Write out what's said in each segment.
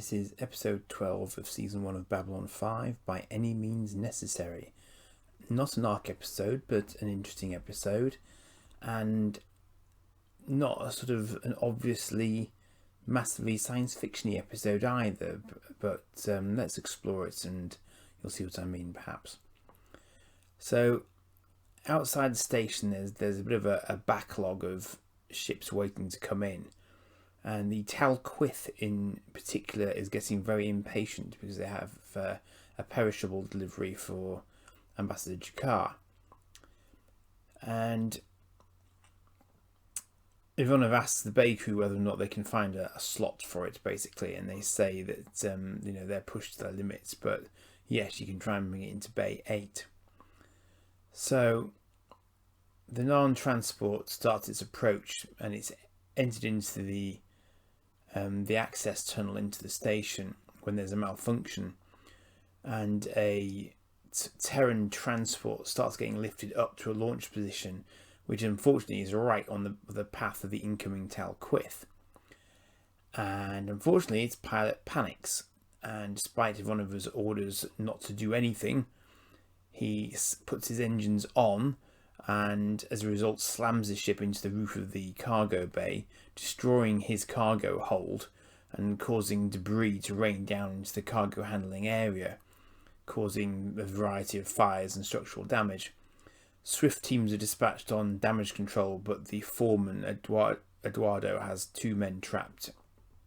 This is episode 12 of season 1 of Babylon 5, By Any Means Necessary. Not an arc episode, but an interesting episode, and not a sort of an obviously massively science fiction-y episode either, but let's explore it and you'll see what I mean perhaps. So outside the station there's a bit of a backlog of ships waiting to come in. And the Talquith in particular is getting very impatient because they have a perishable delivery for Ambassador G'Kar. And Ivanov asks the Bay Crew whether or not they can find a slot for it, basically, and they say that they're pushed to their limits, but yes, you can try and bring it into Bay 8. So the Narn transport starts its approach, and it's entered into the access tunnel into the station when there's a malfunction, and a Terran transport starts getting lifted up to a launch position, which unfortunately is right on the path of the incoming Talquith. And unfortunately its pilot panics, and despite Ivanov's orders not to do anything, he puts his engines on and as a result slams the ship into the roof of the cargo bay, destroying his cargo hold and causing debris to rain down into the cargo handling area, causing a variety of fires and structural damage. Swift teams are dispatched on damage control, but the foreman, Eduardo, has 2 men trapped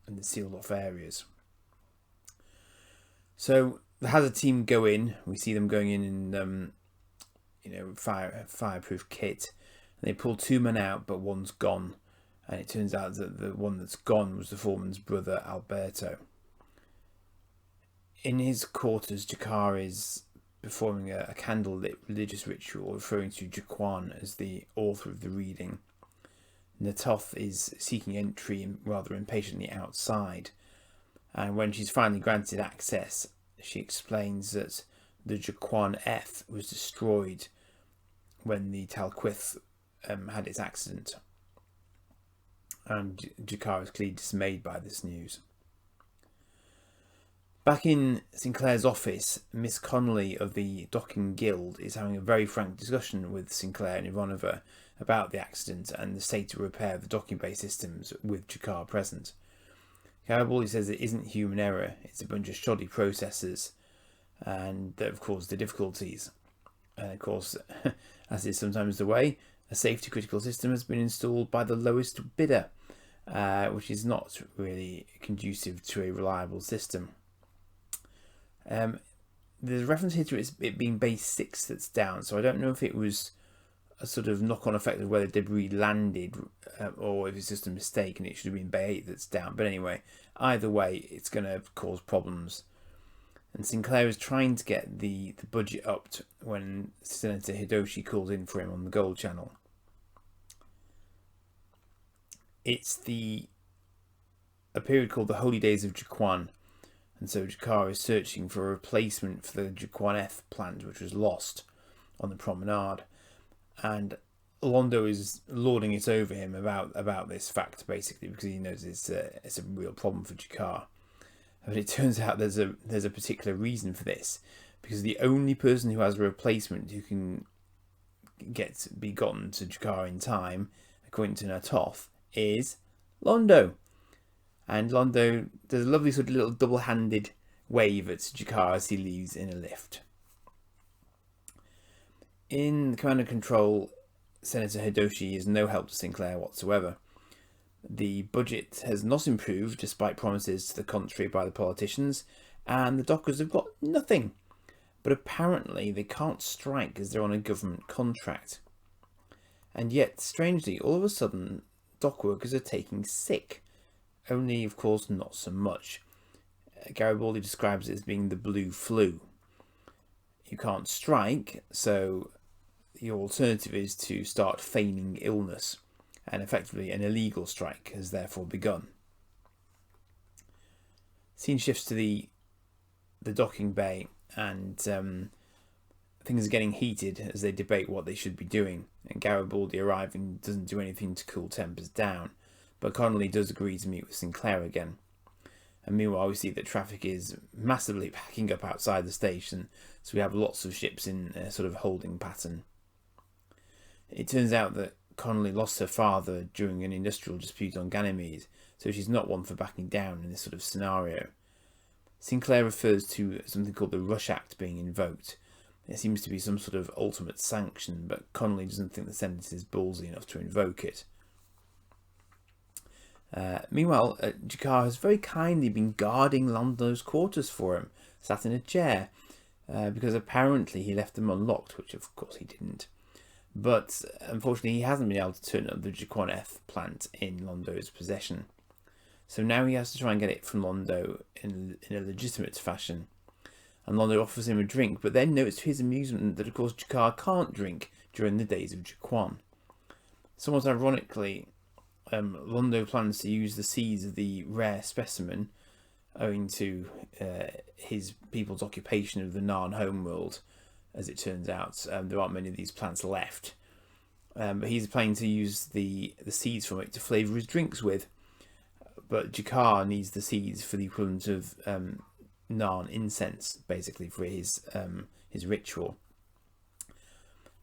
in the sealed off areas. So the hazard team go in. We see them going in fireproof kit, and they pull 2 men out, but one's gone, and it turns out that the one that's gone was the foreman's brother Alberto. In his quarters, G'Kar is performing a candlelit religious ritual, referring to Jaquan as the author of the reading. Natoth is seeking entry rather impatiently outside, and when she's finally granted access, she explains that the Jaquan F was destroyed when the Talquith had its accident, and G'Kar is clearly dismayed by this news. Back in Sinclair's office, Miss Connolly of the Docking Guild is having a very frank discussion with Sinclair and Ivanova about the accident and the state of repair of the docking bay systems with G'Kar present. Garibaldi says it isn't human error, it's a bunch of shoddy processes, and that of course the difficulties. And of course, as is sometimes the way, a safety critical system has been installed by the lowest bidder, which is not really conducive to a reliable system. There's a reference here to it being base 6 that's down, so I don't know if it was a sort of knock-on effect of where the debris landed, or if it's just a mistake and it should have been Bay 8 that's down. But anyway, either way, it's going to cause problems. And Sinclair is trying to get the budget upped when Senator Hidoshi calls in for him on the Gold Channel. It's a period called the Holy Days of Jaquan, and so G'Kar is searching for a replacement for the Jaquan F plant, which was lost on the promenade. And Londo is lording it over him about this fact, basically, because he knows it's a real problem for G'Kar. But it turns out there's a particular reason for this, because the only person who has a replacement who can be gotten to G'Kar in time, according to Natoth, is Londo. And Londo does a lovely sort of little double-handed wave at G'Kar as he leaves in a lift. In the command and control, Senator Hidoshi is no help to Sinclair whatsoever. The budget has not improved despite promises to the contrary by the politicians, and the dockers have got nothing. But apparently they can't strike as they're on a government contract. And yet, strangely, all of a sudden, dock workers are taking sick. Only, of course, not so much. Garibaldi describes it as being the blue flu. You can't strike, so the alternative is to start feigning illness, and effectively an illegal strike has therefore begun. Scene shifts to the docking bay, and things are getting heated as they debate what they should be doing, and Garibaldi arriving doesn't do anything to cool tempers down, but Connolly does agree to meet with Sinclair again. And meanwhile, we see that traffic is massively packing up outside the station, so we have lots of ships in a sort of holding pattern. It turns out that Connolly lost her father during an industrial dispute on Ganymede, so she's not one for backing down in this sort of scenario. Sinclair refers to something called the Rush Act being invoked. It seems to be some sort of ultimate sanction, but Connolly doesn't think the Senate is ballsy enough to invoke it. Meanwhile, G'Kar has very kindly been guarding Londo's quarters for him, sat in a chair, because apparently he left them unlocked, which of course he didn't. But unfortunately, he hasn't been able to turn up the G'Kar F plant in Londo's possession. So now he has to try and get it from Londo in a legitimate fashion. And Londo offers him a drink, but then notes to his amusement that of course G'Kar can't drink during the days of G'Quan. Somewhat ironically, Londo plans to use the seeds of the rare specimen, owing to his people's occupation of the Narn homeworld. As it turns out, there aren't many of these plants left, but he's planning to use the seeds from it to flavour his drinks with. But G'Kar needs the seeds for the equivalent of Narn incense, basically, for his ritual.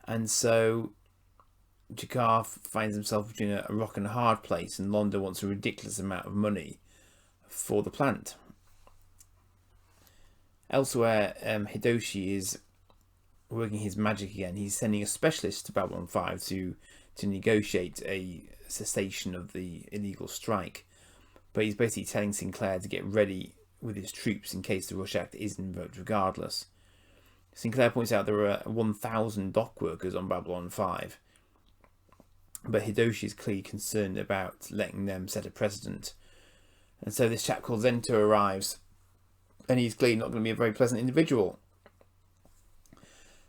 And so G'Kar finds himself between a rock and a hard place, and Londo wants a ridiculous amount of money for the plant. Elsewhere, Hidoshi is working his magic again. He's sending a specialist to Babylon 5 to negotiate a cessation of the illegal strike. But he's basically telling Sinclair to get ready with his troops in case the Rush Act is invoked regardless. Sinclair points out there are 1,000 dock workers on Babylon 5. But Hidoshi is clearly concerned about letting them set a precedent. And so this chap called Zento arrives. And he's clearly not going to be a very pleasant individual.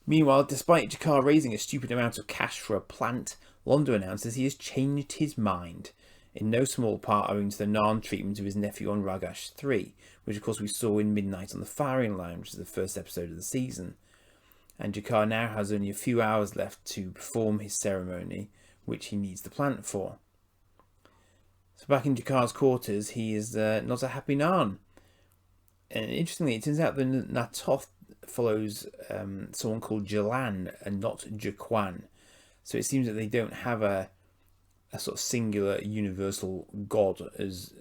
Meanwhile, despite G'Kar raising a stupid amount of cash for a plant, Londo announces he has changed his mind, in no small part owing to the Narn treatment of his nephew on Ragash 3, which of course we saw in Midnight on the Firing Line, which is the first episode of the season. And G'Kar now has only a few hours left to perform his ceremony, which he needs the plant for. So back in G'Kar's quarters, he is not a happy Narn. And interestingly, it turns out that Na'Toth follows someone called Jalan and not G'Quan. So it seems that they don't have a sort of singular universal god as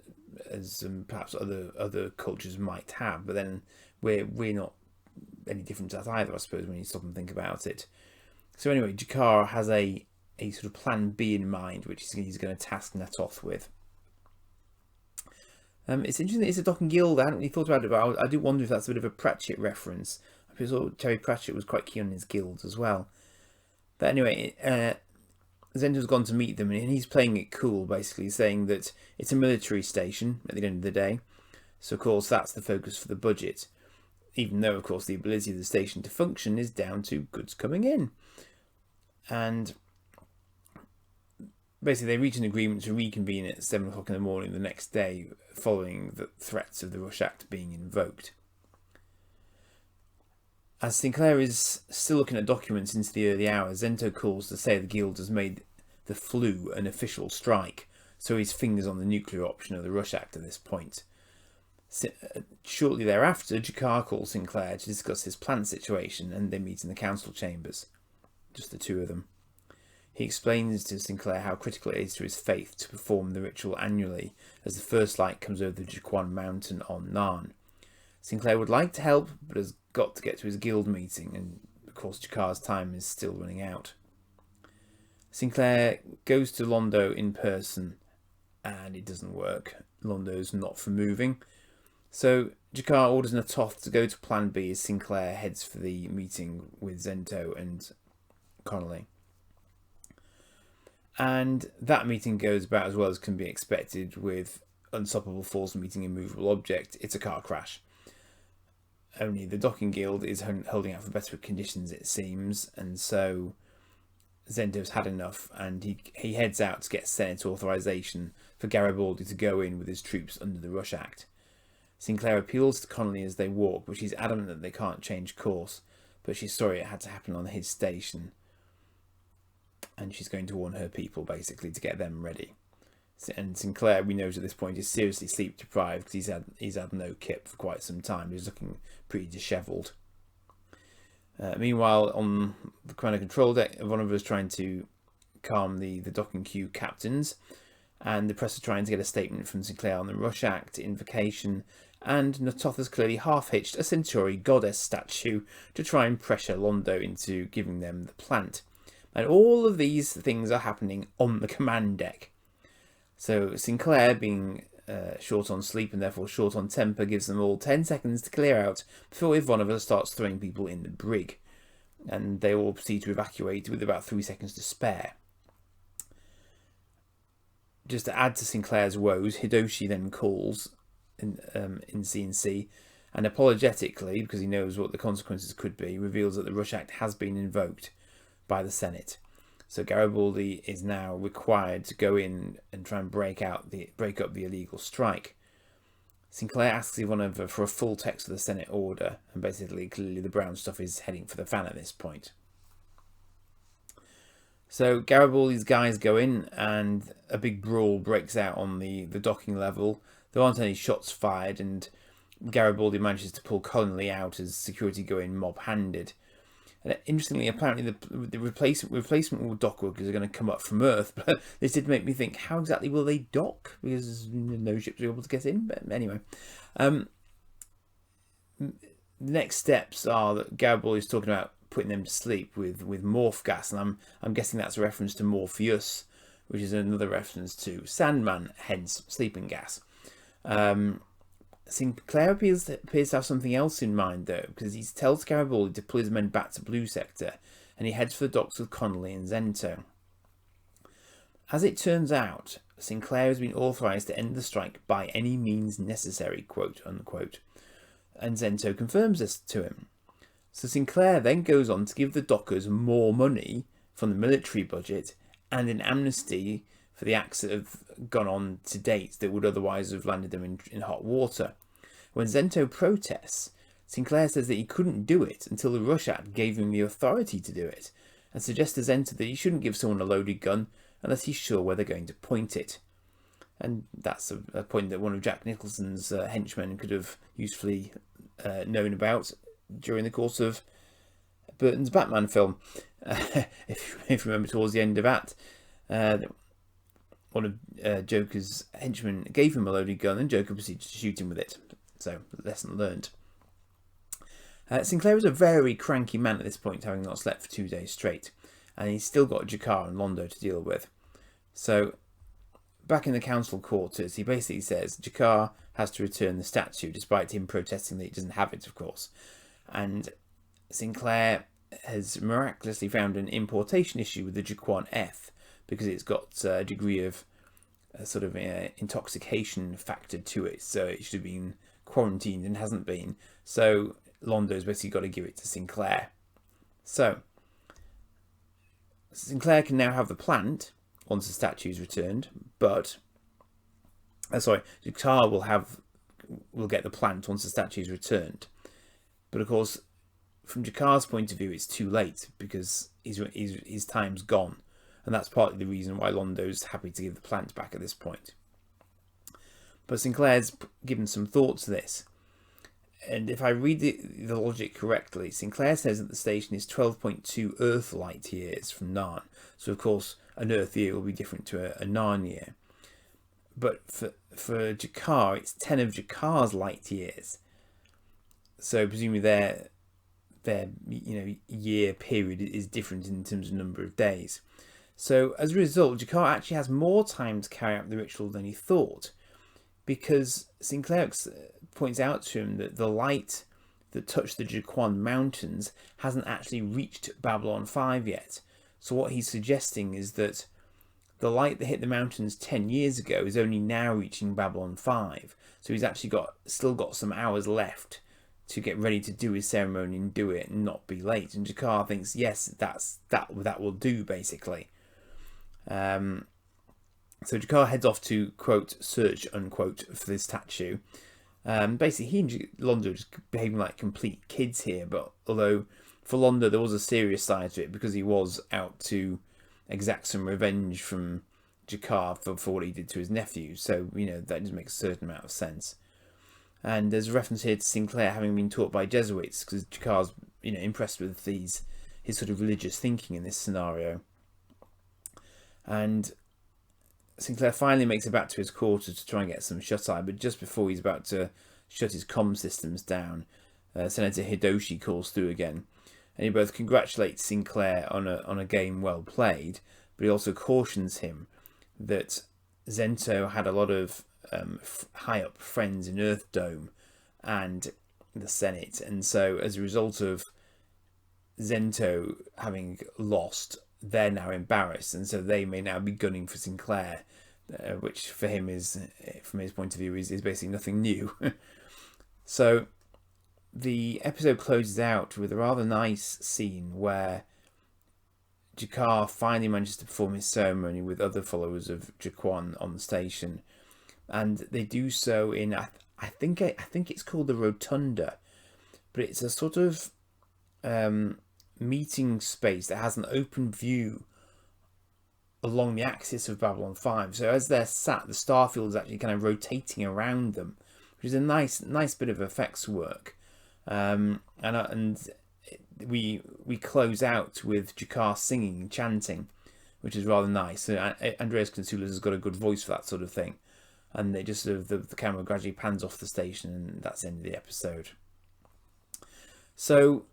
perhaps other cultures might have. But then we're not any different to that either, I suppose, when you stop and think about it. So anyway, G'Kar has a sort of plan B in mind, which he's going to task Na'Toth with. It's interesting that it's a docking guild. I hadn't really thought about it, but I do wonder if that's a bit of a Pratchett reference. I thought Terry Pratchett was quite keen on his guilds as well. But anyway, Zento's gone to meet them, and he's playing it cool, basically saying that it's a military station at the end of the day. So, of course, that's the focus for the budget. Even though, of course, the ability of the station to function is down to goods coming in. And basically, they reach an agreement to reconvene at 7 o'clock in the morning the next day, following the threats of the Rush Act being invoked. As Sinclair is still looking at documents into the early hours, Zento calls to say the guild has made the flu an official strike, so his fingers on the nuclear option of the Rush Act at this point. Shortly thereafter, G'Kar calls Sinclair to discuss his plant situation, and they meet in the council chambers, just the two of them. He explains to Sinclair how critical it is to his faith to perform the ritual annually as the first light comes over the G'Quan mountain on Narn. Sinclair would like to help, but has got to get to his guild meeting, and of course G'Kar's time is still running out. Sinclair goes to Londo in person, and it doesn't work. Londo's not for moving. So G'Kar orders Na'Toth to go to Plan B as Sinclair heads for the meeting with Zento and Connolly. And that meeting goes about as well as can be expected, with Unstoppable Force meeting Immovable Object. It's a car crash. Only the docking guild is holding out for better conditions, it seems, and so Zento's had enough, and he heads out to get Senate authorization for Garibaldi to go in with his troops under the Rush Act. Sinclair appeals to Connolly as they walk, but she's adamant that they can't change course, but she's sorry it had to happen on his station, and she's going to warn her people basically to get them ready. And Sinclair, we know at this point, is seriously sleep deprived because he's had no kip for quite some time. He's looking pretty dishevelled. Meanwhile, on the command and control deck, one of us trying to calm the docking queue captains, and the press are trying to get a statement from Sinclair on the Rush Act, invocation, and Natotha's clearly half-hitched a Centauri goddess statue to try and pressure Londo into giving them the plant. And all of these things are happening on the command deck. So Sinclair, being short on sleep and therefore short on temper, gives them all 10 seconds to clear out before Ivanova starts throwing people in the brig. And they all proceed to evacuate with about 3 seconds to spare. Just to add to Sinclair's woes, Hidoshi then calls in CNC and apologetically, because he knows what the consequences could be, reveals that the Rush Act has been invoked by the Senate. So Garibaldi is now required to go in and try and break up the illegal strike. Sinclair asks Ivanova for a full text of the Senate order, and basically, clearly the brown stuff is heading for the fan at this point. So Garibaldi's guys go in, and a big brawl breaks out on the docking level. There aren't any shots fired, and Garibaldi manages to pull Connolly out as security go in mob-handed. And interestingly, apparently the replacement dock workers are going to come up from Earth, but this did make me think, how exactly will they dock? Because no ships are able to get in. But anyway, the next steps are that Garibaldi is talking about putting them to sleep with morph gas, and I'm guessing that's a reference to Morpheus, which is another reference to Sandman, hence sleeping gas. Sinclair appears to have something else in mind, though, because he tells Garibaldi to pull his men back to Blue Sector, and he heads for the docks with Connolly and Zento. As it turns out, Sinclair has been authorised to end the strike by any means necessary, quote unquote, and Zento confirms this to him. So Sinclair then goes on to give the dockers more money from the military budget and an amnesty for the acts that have gone on to date that would otherwise have landed them in hot water. When Zento protests, Sinclair says that he couldn't do it until the Rush Act gave him the authority to do it, and suggests to Zento that he shouldn't give someone a loaded gun unless he's sure where they're going to point it. And that's a point that one of Jack Nicholson's henchmen could have usefully known about during the course of Burton's Batman film. If you remember towards the end of that, one of Joker's henchmen gave him a loaded gun and Joker proceeded to shoot him with it. So, lesson learned. Sinclair is a very cranky man at this point, having not slept for 2 days straight. And he's still got G'Kar and Londo to deal with. So, back in the council quarters, he basically says G'Kar has to return the statue, despite him protesting that he doesn't have it, of course. And Sinclair has miraculously found an importation issue with the Jaquan F, because it's got a degree of sort of intoxication factored to it, so it should have been quarantined and hasn't been. So Londo's basically got to give it to Sinclair. So Sinclair can now have the plant once the statue is returned, but G'Kar will get the plant once the statue is returned. But of course, from G'Kar's point of view, it's too late because his time's gone. And that's partly the reason why Londo's happy to give the plant back at this point. But Sinclair's given some thought to this. And if I read the logic correctly, Sinclair says that the station is 12.2 Earth light years from Narn. So, of course, an Earth year will be different to a Narn year. But for G'Kar, it's 10 of G'Kar's light years. So, presumably their year period is different in terms of number of days. So as a result, G'Kar actually has more time to carry out the ritual than he thought, because Sinclair points out to him that the light that touched the Jaquan Mountains hasn't actually reached Babylon 5 yet. So what he's suggesting is that the light that hit the mountains 10 years ago is only now reaching Babylon 5. So he's actually still got some hours left to get ready to do his ceremony and do it and not be late. And G'Kar thinks, yes, that will do, basically. So G'Kar heads off to, quote, search, unquote, for this statue. Basically, he and Londo are just behaving like complete kids here, but although for Londo there was a serious side to it because he was out to exact some revenge from G'Kar for what he did to his nephew. So, that does make a certain amount of sense. And there's a reference here to Sinclair having been taught by Jesuits, because G'Kar's, impressed with his sort of religious thinking in this scenario. And Sinclair finally makes it back to his quarters to try and get some shut-eye, but just before he's about to shut his comm systems down, Senator Hidoshi calls through again, and he both congratulates Sinclair on a game well played, but he also cautions him that Zento had a lot of high up friends in Earth Dome and the Senate, and so as a result of Zento having lost, they're now embarrassed, and so they may now be gunning for Sinclair, which for him is, from his point of view, is basically nothing new. So the episode closes out with a rather nice scene where G'Kar finally manages to perform his ceremony with other followers of Jaquan on the station, and they do so in I think it's called the Rotunda, but it's a sort of meeting space that has an open view along the axis of Babylon 5. So as they're sat, the starfield is actually kind of rotating around them, which is a nice bit of effects work. And we close out with G'Kar singing and chanting, which is rather nice. So Andreas Kansoulis has got a good voice for that sort of thing. And they just sort of the camera gradually pans off the station, and that's the end of the episode. So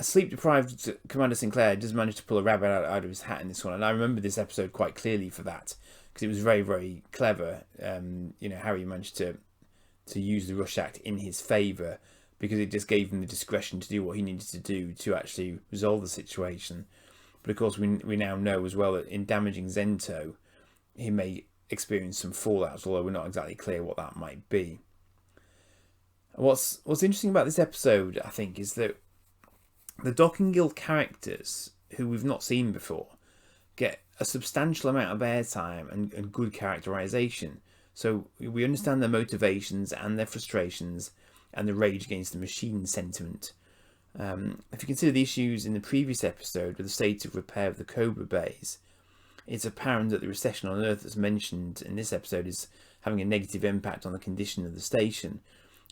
sleep-deprived Commander Sinclair does manage to pull a rabbit out of his hat in this one, and I remember this episode quite clearly for that, because it was very, very clever. How he managed to use the Rush Act in his favour, because it just gave him the discretion to do what he needed to do to actually resolve the situation. But of course, we now know as well that in damaging Zento, he may experience some fallout, although we're not exactly clear what that might be. What's interesting about this episode, I think, is that the Docking Guild characters, who we've not seen before, get a substantial amount of airtime and good characterization. So we understand their motivations and their frustrations and the rage against the machine sentiment. If you consider the issues in the previous episode with the state of repair of the Cobra Bays, it's apparent that the recession on Earth that's mentioned in this episode is having a negative impact on the condition of the station.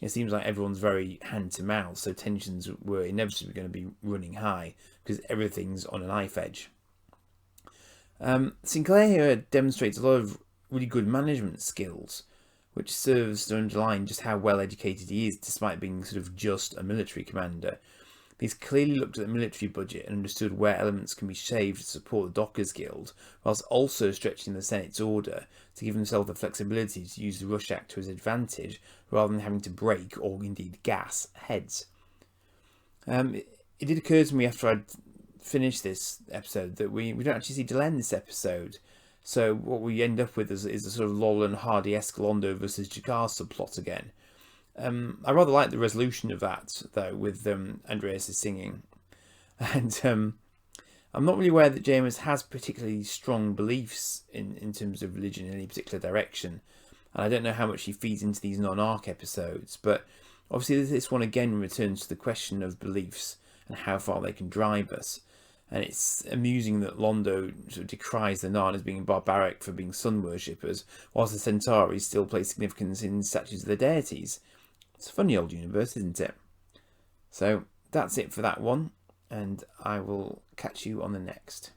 It seems like everyone's very hand to mouth, so tensions were inevitably going to be running high because everything's on a knife edge. Sinclair here demonstrates a lot of really good management skills, which serves to underline just how well educated he is, despite being sort of just a military commander. He's clearly looked at the military budget and understood where elements can be shaved to support the Dockers Guild, whilst also stretching the Senate's order to give himself the flexibility to use the Rush Act to his advantage, rather than having to break, or indeed gas, heads. It did occur to me after I'd finished this episode that we don't actually see Delenn this episode. So what we end up with is a sort of Laurel and Hardy-esque Londo versus G'Kar subplot again. I rather like the resolution of that, though, with Andreas' singing. And I'm not really aware that James has particularly strong beliefs in terms of religion in any particular direction. And I don't know how much he feeds into these non-arc episodes. But obviously this one again returns to the question of beliefs and how far they can drive us. And it's amusing that Londo sort of decries the Narn as being barbaric for being sun worshippers, whilst the Centauri still place significance in statues of the deities. It's a funny old universe, isn't it? So that's it for that one, and I will catch you on the next.